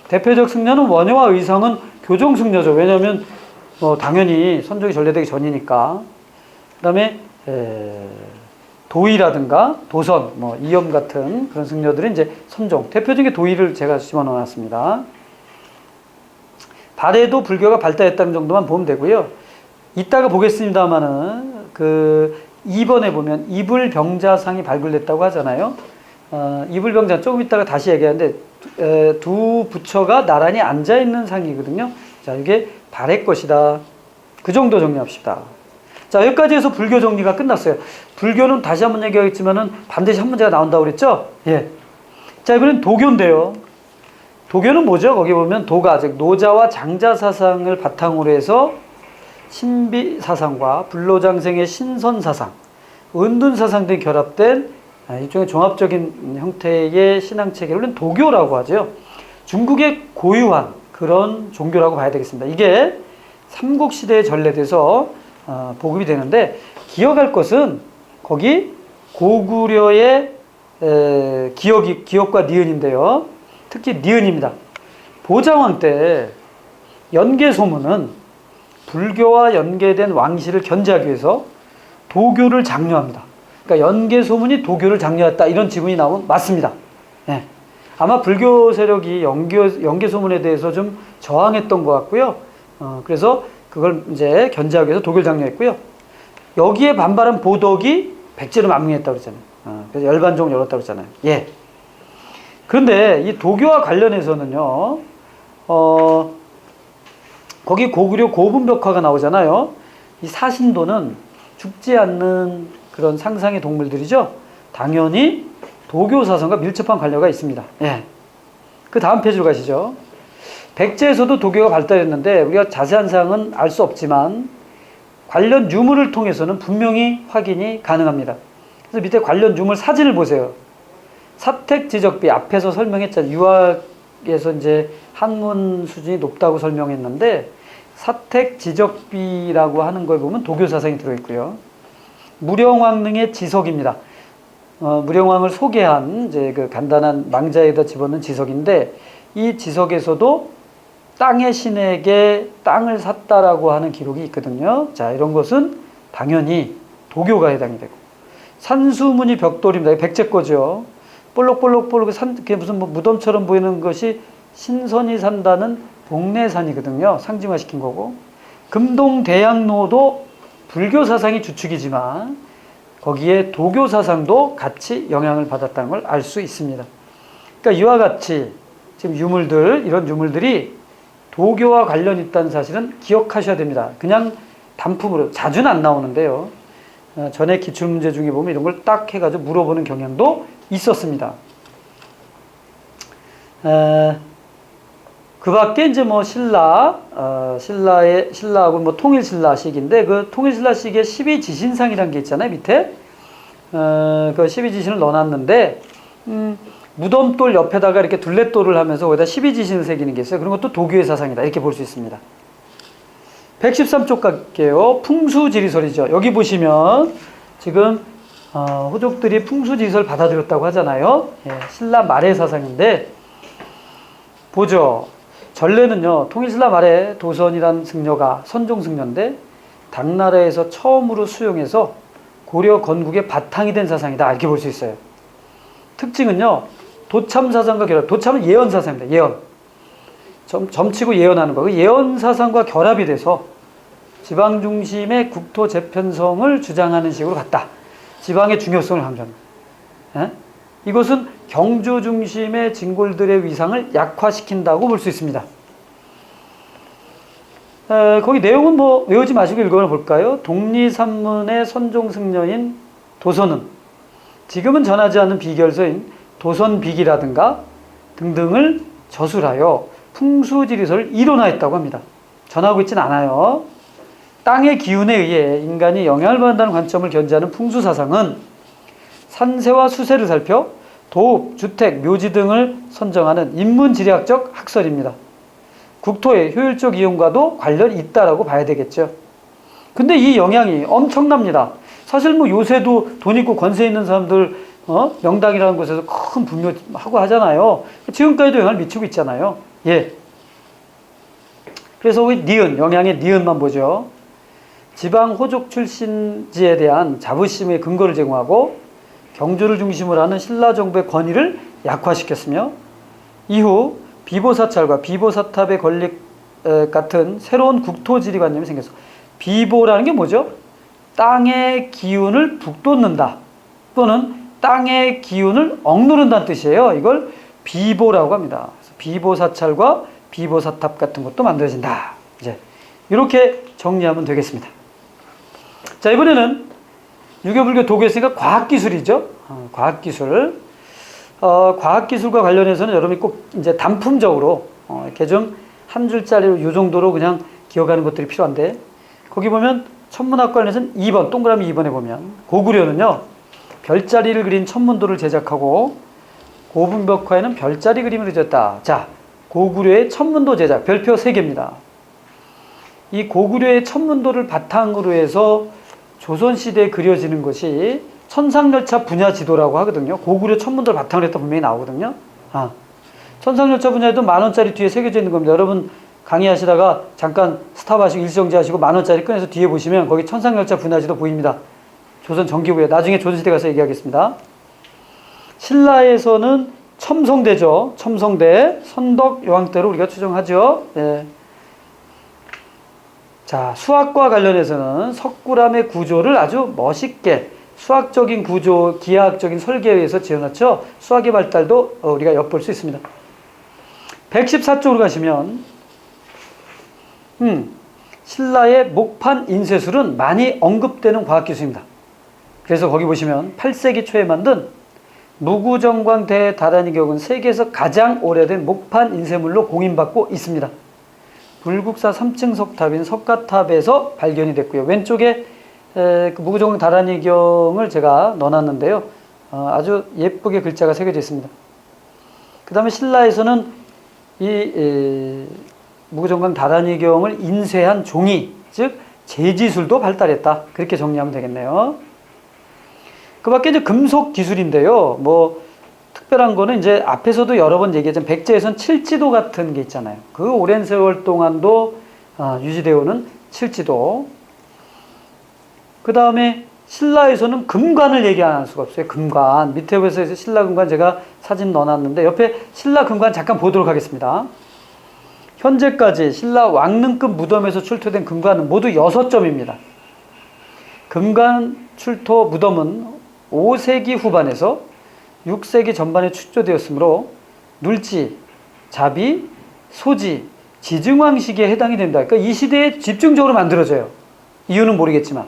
대표적 승려는 원효와 의성은 교종 승려죠. 왜냐하면 당연히 선종이 전래되기 전이니까. 그 다음에 도의라든가 도선, 이염 같은 그런 승려들은 이제 선종. 대표적인 도의를 제가 집어넣어놨습니다. 발해도 불교가 발달했다는 정도만 보면 되고요. 이따가 보겠습니다만은 2번에 보면 이불병자상이 발굴됐다고 하잖아요. 이불병자 조금 이따가 다시 얘기하는데 두 부처가 나란히 앉아 있는 상이거든요. 자, 이게 발해 것이다. 그 정도 정리합시다. 자, 여기까지 해서 불교 정리가 끝났어요. 불교는 다시 한번 얘기하겠지만은 반드시 한 문제가 나온다고 그랬죠? 예. 자, 이번엔 도교인데요. 도교는 뭐죠? 거기 보면 도가, 즉 노자와 장자 사상을 바탕으로 해서 신비 사상과 불로장생의 신선 사상, 은둔 사상 등이 결합된 일종의 종합적인 형태의 신앙 체계를 도교라고 하죠. 중국의 고유한 그런 종교라고 봐야 되겠습니다. 이게 삼국시대에 전래돼서 보급이 되는데, 기억할 것은 거기 고구려의 기억과 니은인데요. 특히 니은입니다. 보장원 때 연개소문은 불교와 연계된 왕실을 견제하기 위해서 도교를 장려합니다. 그러니까 연개소문이 도교를 장려했다, 이런 지문이 나오면 맞습니다. 예. 아마 불교 세력이 연개소문에 대해서 좀 저항했던 것 같고요. 그래서 그걸 이제 견제하기 위해서 도교를 장려했고요. 여기에 반발한 보덕이 백제를 망명했다고 그랬잖아요. 그래서 열반종을 열었다고 그랬잖아요. 예. 그런데 이 도교와 관련해서는요, 거기 고구려 고분벽화가 나오잖아요. 이 사신도는 죽지 않는 그런 상상의 동물들이죠. 당연히 도교 사상과 밀접한 관련가 있습니다. 예. 그 다음 페이지로 가시죠. 백제에서도 도교가 발달했는데 우리가 자세한 사항은 알 수 없지만 관련 유물을 통해서는 분명히 확인이 가능합니다. 그래서 밑에 관련 유물 사진을 보세요. 사택지적비, 앞에서 설명했잖아요. 유학에서 이제 한문 수준이 높다고 설명했는데, 사택지적비라고 하는 걸 보면 도교 사상이 들어있고요. 무령왕릉의 지석입니다. 무령왕을 소개한 이제 그 간단한 망자에다 집어넣은 지석인데, 이 지석에서도 땅의 신에게 땅을 샀다라고 하는 기록이 있거든요. 자, 이런 것은 당연히 도교가 해당이 되고, 산수무늬 벽돌입니다. 백제 거죠. 볼록볼록 그게 무슨 무덤처럼 보이는 것이 신선이 산다는 복례산이거든요. 상징화시킨 거고, 금동대양로도 불교 사상이 주축이지만 거기에 도교 사상도 같이 영향을 받았다는 걸 알 수 있습니다. 그러니까 이와 같이 지금 유물들, 이런 유물들이 도교와 관련 있다는 사실은 기억하셔야 됩니다. 그냥 단품으로 자주는 안 나오는데요. 전에 기출문제 중에 보면 이런 걸 딱 해가지고 물어보는 경향도 있었습니다. 그 밖에 이제 신라하고 통일신라식인데, 그 통일신라식에 12지신상이라는 게 있잖아요, 밑에. 그 12지신을 넣어놨는데, 무덤돌 옆에다가 이렇게 둘레돌을 하면서 거기다 12지신을 새기는 게 있어요. 그런 것도 도교의 사상이다, 이렇게 볼 수 있습니다. 113쪽 갈게요. 풍수지리설이죠. 여기 보시면 지금 호족들이 풍수지리설 받아들였다고 하잖아요. 예, 신라 말의 사상인데, 보죠. 전래는요, 통일신라 말에 도선이란 승려가 선종승려인데 당나라에서 처음으로 수용해서 고려 건국의 바탕이 된 사상이다, 이렇게 볼 수 있어요. 특징은요, 도참사상과 결합. 도참은 예언사상입니다. 예언. 점치고 예언하는 거. 그 예언사상과 결합이 돼서 지방 중심의 국토 재편성을 주장하는 식으로 갔다. 지방의 중요성을 강조합니다. 예? 이것은 경주 중심의 진골들의 위상을 약화시킨다고 볼 수 있습니다. 거기 내용은 외우지 마시고 읽어볼까요? 볼까요? 독리산문의 선종승려인 도선은 지금은 전하지 않는 비결서인 도선비기라든가 등등을 저술하여 풍수지리설을 이론화했다고 합니다. 전하고 있지는 않아요. 땅의 기운에 의해 인간이 영향을 받는다는 관점을 견지하는 풍수사상은 산세와 수세를 살펴 도읍, 주택, 묘지 등을 선정하는 인문지리학적 학설입니다. 국토의 효율적 이용과도 관련이 있다라고 봐야 되겠죠. 근데 이 영향이 엄청납니다. 사실 뭐 요새도 돈 있고 권세 있는 사람들 명당이라는 곳에서 큰 분묘하고 하잖아요. 지금까지도 영향을 미치고 있잖아요. 예. 그래서 우리 니은, 영향의 니은만 보죠. 지방 호족 출신지에 대한 자부심의 근거를 제공하고 경주를 중심으로 하는 신라 정부의 권위를 약화시켰으며 이후 비보사찰과 비보사탑의 건립 같은 새로운 국토지리관념이 생겼어. 비보라는 게 뭐죠? 땅의 기운을 북돋는다 또는 땅의 기운을 억누른다는 뜻이에요. 이걸 비보라고 합니다. 비보사찰과 비보사탑 같은 것도 만들어진다. 이제 이렇게 정리하면 되겠습니다. 자, 이번에는 유교불교 도교했으니까 과학기술이죠. 과학기술. 과학기술과 관련해서는 여러분이 꼭 이제 단품적으로 이렇게 좀 한 줄짜리로 이 정도로 그냥 기억하는 것들이 필요한데, 거기 보면 천문학 관련해서는 2번, 동그라미 2번에 보면 고구려는요 별자리를 그린 천문도를 제작하고 고분벽화에는 별자리 그림을 그렸다. 자, 고구려의 천문도 제작, 별표 3개입니다. 이 고구려의 천문도를 바탕으로 해서 조선시대에 그려지는 것이 천상열차 분야 지도라고 하거든요. 고구려 천문도를 바탕으로 했다 분명히 나오거든요. 천상열차 분야에도 10,000원짜리 뒤에 새겨져 있는 겁니다. 여러분 강의하시다가 잠깐 스탑하시고 일정지 하시고 10,000원짜리 꺼내서 뒤에 보시면 거기 천상열차 분야 지도 보입니다. 조선 전기구에 나중에 조선시대 가서 얘기하겠습니다. 신라에서는 첨성대죠. 첨성대, 선덕, 여왕대로 우리가 추정하죠. 예. 자, 수학과 관련해서는 석굴암의 구조를 아주 멋있게 수학적인 구조, 기하학적인 설계에 의해서 지어놨죠. 수학의 발달도 우리가 엿볼 수 있습니다. 114쪽으로 가시면 신라의 목판 인쇄술은 많이 언급되는 과학기술입니다. 그래서 거기 보시면 8세기 초에 만든 무구정광 대다단이격은 세계에서 가장 오래된 목판 인쇄물로 공인받고 있습니다. 불국사 3층 석탑인 석가탑에서 발견이 됐고요. 왼쪽에 그 무구정광 다단이경을 제가 넣어놨는데요. 아주 예쁘게 글자가 새겨져 있습니다. 그 다음에 신라에서는 이 무구정광 다단이경을 인쇄한 종이, 즉 제지술도 발달했다. 그렇게 정리하면 되겠네요. 그 밖에 이제 금속 기술인데요. 뭐 특별한 거는 이제 앞에서도 여러 번 얘기했지만 백제에서는 칠지도 같은 게 있잖아요. 그 오랜 세월 동안도 유지되어 오는 칠지도. 그 다음에 신라에서는 금관을 얘기 안 할 수가 없어요. 금관. 밑에 보셔서 신라 금관 제가 사진 넣어놨는데 옆에 신라 금관 잠깐 보도록 하겠습니다. 현재까지 신라 왕릉급 무덤에서 출토된 금관은 모두 6점입니다. 금관 출토 무덤은 5세기 후반에서 6세기 전반에 출토되었으므로 눌지, 자비, 소지, 지증왕 시기에 해당이 됩니다. 그러니까 이 시대에 집중적으로 만들어져요. 이유는 모르겠지만.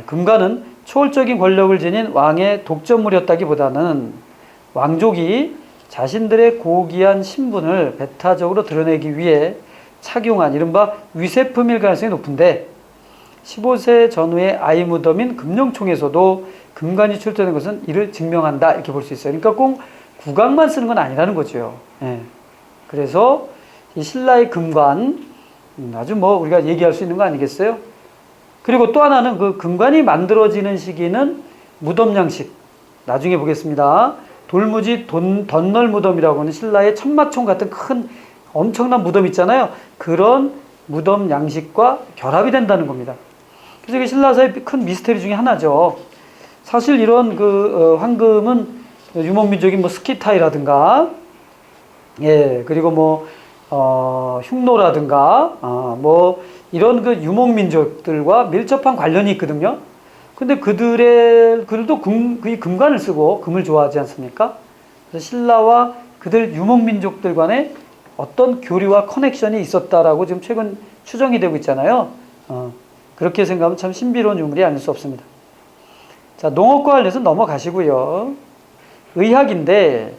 금관은 초월적인 권력을 지닌 왕의 독점물이었다기보다는 왕족이 자신들의 고귀한 신분을 배타적으로 드러내기 위해 착용한 이른바 위세품일 가능성이 높은데 15세 전후의 아이 무덤인 금룡총에서도 금관이 출토된 것은 이를 증명한다 이렇게 볼 수 있어요. 그러니까 꼭 국왕만 쓰는 건 아니라는 거죠. 예. 그래서 이 신라의 금관 아주 뭐 우리가 얘기할 수 있는 거 아니겠어요? 그리고 또 하나는 그 금관이 만들어지는 시기는 무덤 양식 나중에 보겠습니다. 돌무지 덧널 무덤이라고 하는 신라의 천마총 같은 큰 엄청난 무덤 있잖아요. 그런 무덤 양식과 결합이 된다는 겁니다. 그래서 이게 신라사의 큰 미스터리 중에 하나죠. 사실 이런 황금은 유목민족인 뭐 스키타이라든가, 예, 그리고 뭐, 흉노라든가, 뭐, 이런 그 유목민족들과 밀접한 관련이 있거든요. 근데 그들도 이 금관을 쓰고 금을 좋아하지 않습니까? 그래서 신라와 그들 유목민족들 간에 어떤 교류와 커넥션이 있었다라고 지금 최근 추정이 되고 있잖아요. 그렇게 생각하면 참 신비로운 유물이 아닐 수 없습니다. 자, 농업과 관련해서 넘어가시고요. 의학인데,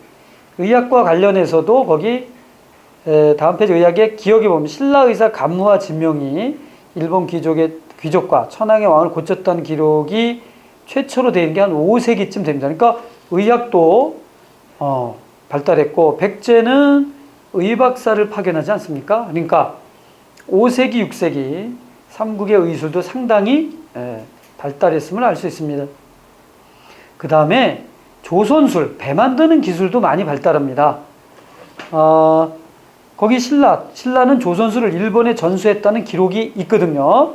의학과 관련해서도 거기, 다음 페이지 의학의 기억에 보면 신라의사 간무와 진명이 일본 귀족과 천황의 왕을 고쳤다는 기록이 최초로 되는 게 한 5세기쯤 됩니다. 그러니까 의학도 발달했고, 백제는 의박사를 파견하지 않습니까? 그러니까 5세기, 6세기 삼국의 의술도 상당히 발달했음을 알 수 있습니다. 그 다음에 조선술, 배 만드는 기술도 많이 발달합니다. 거기 신라는 조선술을 일본에 전수했다는 기록이 있거든요.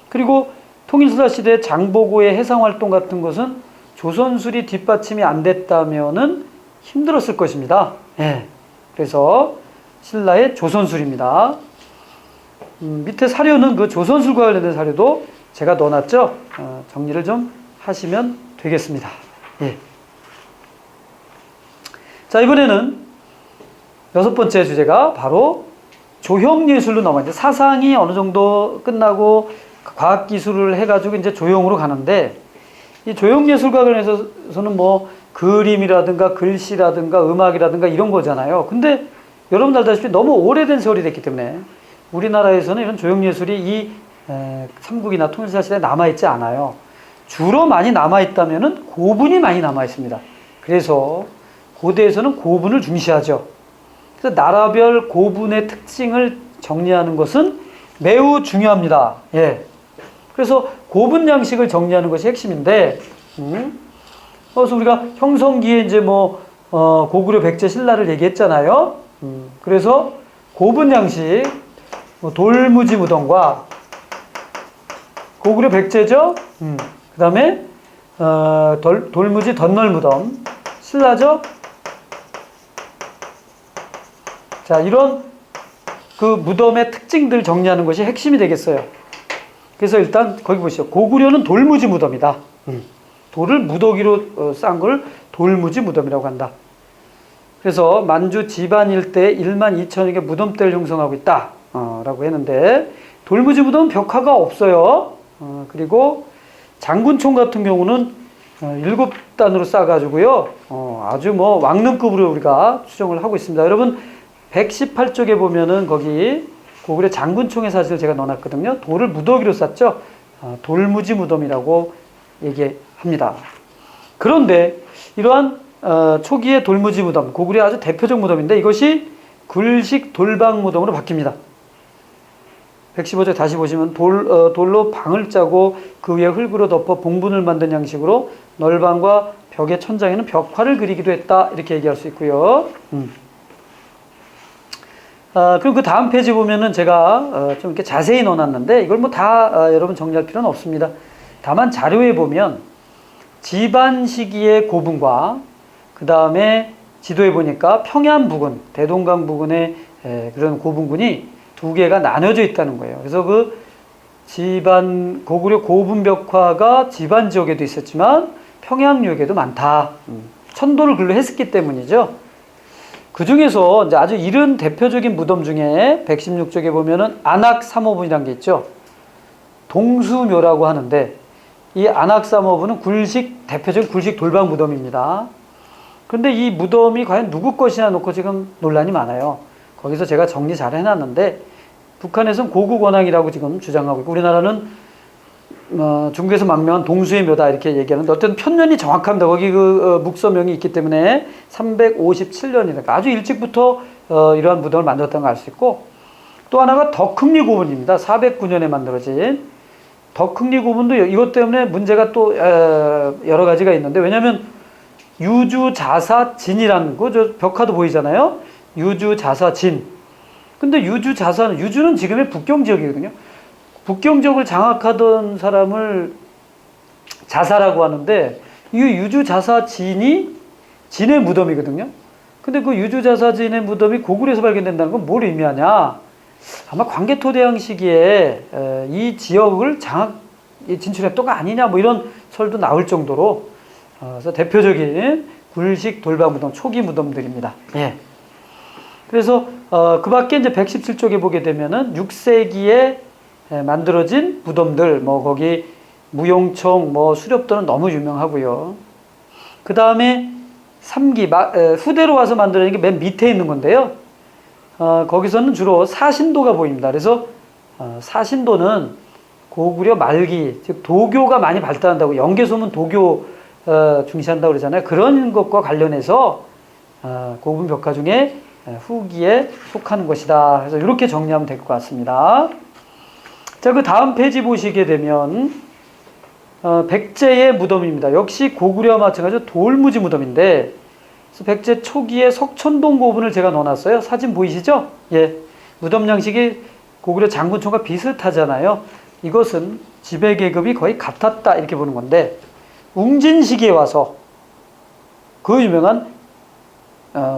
그리고 통일신라 시대 장보고의 해상활동 같은 것은 조선술이 뒷받침이 안 됐다면은 힘들었을 것입니다. 예. 그래서 신라의 조선술입니다. 밑에 사료는 그 조선술과 관련된 사료도 제가 넣어놨죠. 정리를 좀 하시면 되겠습니다. 예. 자, 이번에는 6번째 주제가 바로 조형예술로 넘어가요. 이제 사상이 어느 정도 끝나고 과학기술을 해가지고 이제 조형으로 가는데, 이 조형예술과 관련해서는 뭐 그림이라든가 글씨라든가 음악이라든가 이런 거잖아요. 근데 여러분 알다시피 너무 오래된 세월이 됐기 때문에 우리나라에서는 이런 조형예술이 이 삼국이나 통일신라 시대에 남아있지 않아요. 주로 많이 남아있다면은 고분이 많이 남아있습니다. 그래서 고대에서는 고분을 중시하죠. 그래서 나라별 고분의 특징을 정리하는 것은 매우 중요합니다. 예. 그래서 고분 양식을 정리하는 것이 핵심인데, 그래서 우리가 형성기에 이제 고구려, 백제, 신라를 얘기했잖아요. 그래서 고분 양식, 돌무지 무덤과 고구려, 백제죠. 그 다음에 돌무지 덧널 무덤, 신라죠. 자, 이런 그 무덤의 특징들 정리하는 것이 핵심이 되겠어요. 그래서 일단 거기 보시죠. 고구려는 돌무지 무덤이다. 돌을 무더기로 싼 걸 돌무지 무덤이라고 한다. 그래서 만주 지반 일대에 1만 2천여 개 무덤대를 형성하고 있다. 라고 했는데, 돌무지 무덤은 벽화가 없어요. 그리고 장군총 같은 경우는 7단으로 쌓아가지고요. 아주 왕릉급으로 우리가 추정을 하고 있습니다. 여러분, 118쪽에 보면은 거기 고구려 장군총의 사실을 제가 넣어놨거든요. 돌을 무더기로 쌓죠. 돌무지 무덤이라고 얘기합니다. 그런데 이러한 초기의 돌무지 무덤, 고구려 아주 대표적 무덤인데 이것이 굴식 돌방 무덤으로 바뀝니다. 115쪽 다시 보시면 돌로 방을 짜고 그 위에 흙으로 덮어 봉분을 만든 양식으로 널방과 벽의 천장에는 벽화를 그리기도 했다. 이렇게 얘기할 수 있고요. 그리고 그 다음 페이지 보면은 제가 좀 이렇게 자세히 넣어놨는데 이걸 다 여러분 정리할 필요는 없습니다. 다만 자료에 보면 지반 시기의 고분과 그 다음에 지도에 보니까 평양 부근, 대동강 부근의 그런 고분군이 두 개가 나눠져 있다는 거예요. 그래서 그 고구려 고분 벽화가 지반 지역에도 있었지만 평양역에도 많다. 천도를 글로 했었기 때문이죠. 그 중에서 이제 아주 이른 대표적인 무덤 중에 116쪽에 보면은 안악삼호분이라는 게 있죠. 동수묘라고 하는데 이 안악삼호분은 대표적인 굴식 돌방 무덤입니다. 그런데 이 무덤이 과연 누구 것이냐 놓고 지금 논란이 많아요. 거기서 제가 정리 잘 해놨는데 북한에서는 고국원앙이라고 지금 주장하고 있고 우리나라는 중국에서 망명한 동수의 묘다 이렇게 얘기하는데 어떤 편년이 정확합니다. 거기 그 묵서명이 있기 때문에 357년이니까 아주 일찍부터 이러한 무덤을 만들었다는 걸 알 수 있고, 또 하나가 덕흥리 고분입니다. 409년에 만들어진 덕흥리 고분도 이것 때문에 문제가 또 여러 가지가 있는데, 왜냐하면 유주자사진이라는 저 벽화도 보이잖아요. 유주자사진. 근데 유주는 지금의 북경 지역이거든요. 북경 지역을 장악하던 사람을 자사라고 하는데 이 유주자사진이 진의 무덤이거든요. 근데 그 유주자사진의 무덤이 고구려에서 발견된다는 건 뭘 의미하냐? 아마 광개토대왕 시기에 이 지역을 진출했던 거 아니냐 이런 설도 나올 정도로 그래서 대표적인 굴식 돌방 무덤, 초기 무덤들입니다. 예. 그래서 그 밖에 이제 117쪽에 보게 되면은 6세기에 만들어진 무덤들, 거기 무용총, 수렵도는 너무 유명하고요. 그 다음에 3기, 후대로 와서 만들어진 게 맨 밑에 있는 건데요. 거기서는 주로 사신도가 보입니다. 그래서 사신도는 고구려 말기, 즉 도교가 많이 발달한다고, 영계소문 도교 중시한다고 그러잖아요. 그런 것과 관련해서 고분 벽화 중에 후기에 속하는 것이다. 그래서 이렇게 정리하면 될 것 같습니다. 자, 그 다음 페이지 보시게 되면 백제의 무덤입니다. 역시 고구려와 마찬가지로 돌무지 무덤인데, 그래서 백제 초기에 석촌동 고분을 제가 넣어놨어요. 사진 보이시죠? 예, 무덤 양식이 고구려 장군총과 비슷하잖아요. 이것은 지배 계급이 거의 같았다 이렇게 보는 건데, 웅진 시기에 와서 그 유명한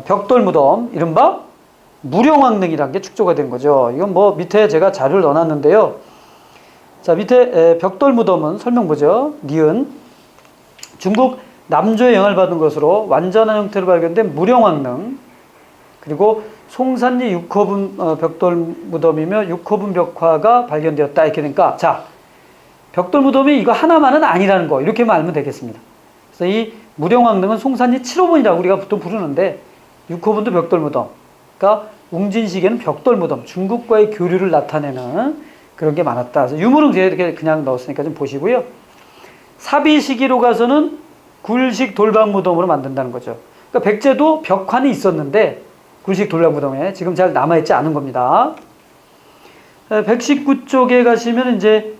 벽돌 무덤, 이른바 무령왕릉이라는 게 축조가 된 거죠. 이건 뭐 밑에 제가 자료를 넣어놨는데요. 자, 밑에 벽돌 무덤은 설명 보죠. 니은 중국 남조에 영향을 받은 것으로 완전한 형태로 발견된 무령왕릉, 그리고 송산리 6호분 벽돌 무덤이며 6호분 벽화가 발견되었다 이렇게 되니까, 자, 벽돌 무덤이 이거 하나만은 아니라는 거 이렇게만 알면 되겠습니다. 그래서 이 무령왕릉은 송산리 7호분이라고 우리가 보통 부르는데 6호분도 벽돌 무덤, 그러니까 웅진시기에는 벽돌 무덤, 중국과의 교류를 나타내는 그런 게 많았다. 그래서 유물은 이렇게 그냥 넣었으니까 좀 보시고요. 사비 시기로 가서는 굴식 돌방 무덤으로 만든다는 거죠. 그러니까 백제도 벽화는 있었는데 굴식 돌방 무덤에 지금 잘 남아있지 않은 겁니다. 119쪽에 가시면 이제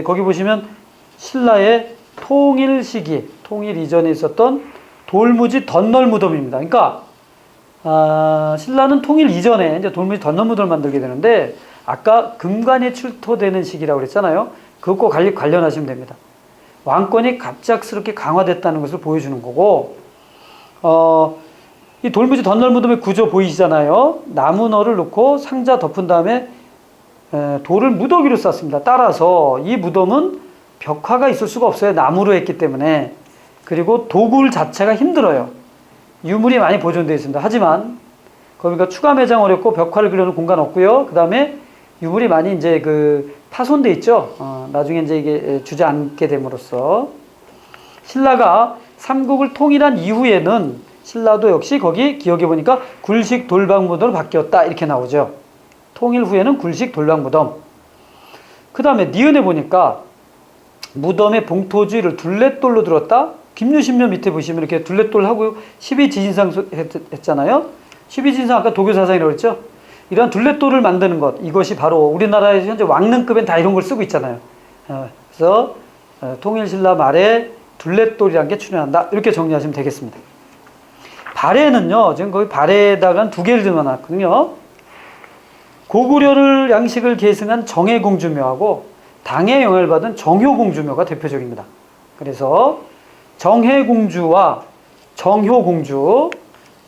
거기 보시면 신라의 통일 시기, 통일 이전에 있었던 돌무지 덧널 무덤입니다. 그러니까 신라는 통일 이전에 이제 돌무지 덧널 무덤을 만들게 되는데, 아까 금관이 출토되는 시기라고 그랬잖아요. 그것과 관련하시면 됩니다. 왕권이 갑작스럽게 강화됐다는 것을 보여주는 거고, 이 돌무지 덧널 무덤의 구조 보이시잖아요. 나무너를 놓고 상자 덮은 다음에 돌을 무더기로 쌌습니다. 따라서 이 무덤은 벽화가 있을 수가 없어요. 나무로 했기 때문에. 그리고 도굴 자체가 힘들어요. 유물이 많이 보존되어 있습니다. 하지만 거기가 추가 매장 어렵고 벽화를 그려놓은 공간 없고요. 그 다음에 유물이 많이 이제 파손돼 있죠. 나중에 이제 이게 주저앉게 됨으로써 신라가 삼국을 통일한 이후에는 신라도 역시 거기 기억해 보니까 굴식 돌방무덤으로 바뀌었다 이렇게 나오죠. 통일 후에는 굴식 돌방무덤. 그 다음에 니은에 보니까 무덤의 봉토주의를 둘레돌로 들었다. 김유신묘 밑에 보시면 이렇게 둘레돌하고 12지신상 했잖아요. 12지신상 아까 도교사상이라고 했죠. 이런 둘레돌을 만드는 것, 이것이 바로 우리나라에서 현재 왕릉급엔 다 이런 걸 쓰고 있잖아요. 그래서 통일신라 말에 둘레돌이라는 게 출현한다. 이렇게 정리하시면 되겠습니다. 발해는요, 지금 거기 발해에다가 두 개를 넣어놨거든요. 고구려를 양식을 계승한 정해공주묘하고 당의 영향을 받은 정효공주묘가 대표적입니다. 그래서 정해공주와 정효공주,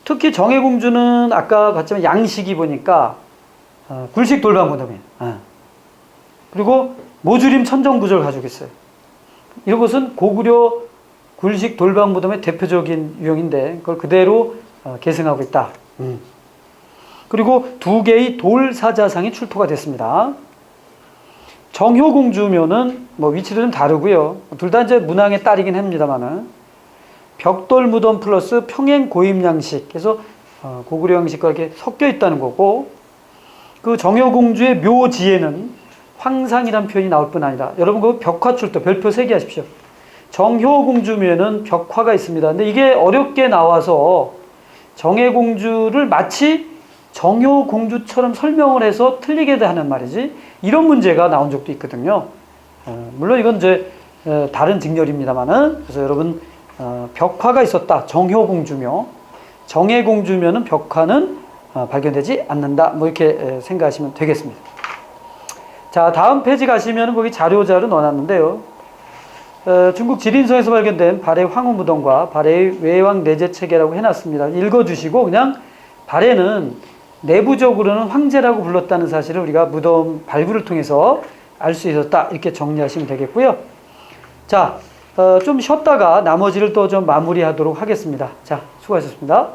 특히 정해공주는 아까 봤지만 양식이 보니까 굴식 돌방무덤이에요. 그리고 모주림 천정구조를 가지고 있어요. 이것은 고구려 굴식 돌방무덤의 대표적인 유형인데 그걸 그대로 계승하고 있다. 그리고 두 개의 돌사자상이 출토가 됐습니다. 정효공주묘는 뭐 위치도 좀 다르고요. 둘 다 이제 문왕의 딸이긴 합니다만은 벽돌 무덤 플러스 평행 고임 양식, 그래서 고구려 양식과 이렇게 섞여 있다는 거고, 그 정효공주의 묘지에는 황상이라는 표현이 나올 뿐 아니라, 여러분 그 벽화 출토 별표 3개 하십시오. 정효공주묘에는 벽화가 있습니다. 근데 이게 어렵게 나와서 정해공주를 마치 정효공주처럼 설명을 해서 틀리게 하는 말이지, 이런 문제가 나온 적도 있거든요. 물론 이건 이제 다른 직렬입니다만은, 그래서 여러분 벽화가 있었다. 정효공주묘. 정해공주묘는 벽화는 발견되지 않는다. 뭐 이렇게 생각하시면 되겠습니다. 자, 다음 페이지 가시면 거기 자료자로 넣어놨는데요. 중국 지린성에서 발견된 발해 황후무덤과 발해의 외왕 내제체계라고 해놨습니다. 읽어주시고 그냥 발해는 내부적으로는 황제라고 불렀다는 사실을 우리가 무덤 발굴을 통해서 알 수 있었다. 이렇게 정리하시면 되겠고요. 자, 좀 쉬었다가 나머지를 또 좀 마무리하도록 하겠습니다. 자, 수고하셨습니다.